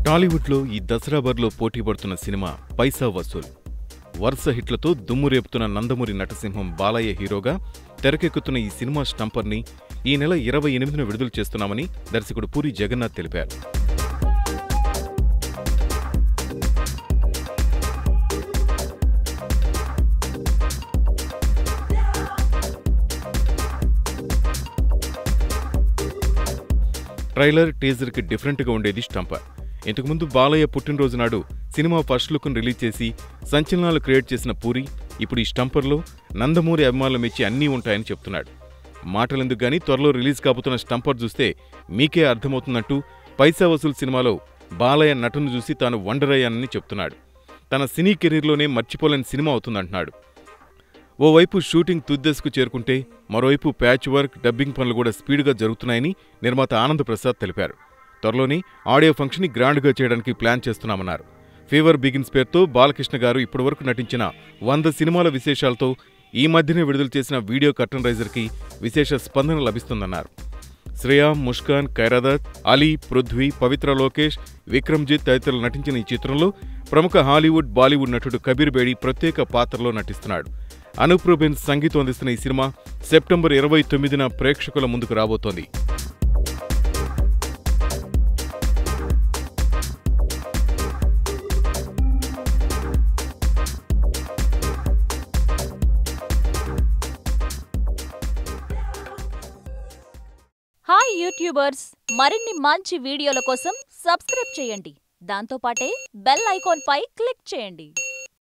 టాలీవుడ్లో ఈ దసరా బరిలో పోటీ పడుతున్న సినిమా పైసా వసూల్. వరుస హిట్లతో దుమ్ము రేపుతున్న నందమూరి నటసింహం బాలయ్య హీరోగా తెరకెక్కుతున్న ఈ సినిమా స్టంపర్ని ఈ నెల 28న విడుదల చేస్తున్నామని దర్శకుడు పూరి జగన్నాథ్ తెలిపారు. ట్రైలర్, టీజర్కి డిఫరెంట్గా ఉండేది స్టంపర్. ఇంతకుముందు బాలయ్య పుట్టినరోజు నాడు సినిమా ఫస్ట్ లుక్ను రిలీజ్ చేసి సంచలనాలు క్రియేట్ చేసిన పూరి ఇప్పుడు ఈ స్టంపర్లో నందమూరి అభిమానులు మెచ్చి అన్నీ ఉంటాయని చెప్తున్నాడు. మాటలెందుకు గానీ త్వరలో రిలీజ్ కాబోతున్న స్టంపర్ చూస్తే మీకే అర్థమవుతుందంటూ పైసా వసూల్ సినిమాలో బాలయ్య నటను చూసి తాను వండర్ అయ్యానని చెప్తున్నాడు. తన సినీ కెరీర్లోనే మర్చిపోలేని సినిమా అవుతుందంటున్నాడు. ఓవైపు షూటింగ్ తుద్దెస్కు చేరుకుంటే మరోవైపు ప్యాచ్ వర్క్, డబ్బింగ్ పనులు కూడా స్పీడ్గా జరుగుతున్నాయని నిర్మాత ఆనంద్ ప్రసాద్ తెలిపారు. త్వరలోనే ఆడియో ఫంక్షన్ని గ్రాండ్గా చేయడానికి ప్లాన్ చేస్తున్నామన్నారు. ఫీవర్ బిగిన్స్ పేరుతో బాలకృష్ణ గారు ఇప్పటివరకు నటించిన 100 సినిమాల విశేషాలతో ఈ మధ్యనే విడుదల చేసిన వీడియో కర్టన్ రైజర్కి విశేష స్పందన లభిస్తుందన్నారు. శ్రేయా, ముష్కాన్, ఖైరాదత్, అలీ, పృథ్వీ, పవిత్ర లోకేష్, విక్రమ్జిత్ తదితరులు నటించిన ఈ చిత్రంలో ప్రముఖ హాలీవుడ్, బాలీవుడ్ నటుడు కబీర్ బేడి ప్రత్యేక పాత్రలో నటిస్తున్నాడు. అనూప్ రూబెన్స్ సంగీతం అందిస్తున్న ఈ సినిమా సెప్టెంబర్ 29న ప్రేక్షకుల ముందుకు రాబోతోంది. హాయ్ యూట్యూబర్స్, మరిన్ని మంచి వీడియోల కోసం సబ్స్క్రైబ్ చేయండి. దాంతోపాటే బెల్ ఐకాన్ పై క్లిక్ చేయండి.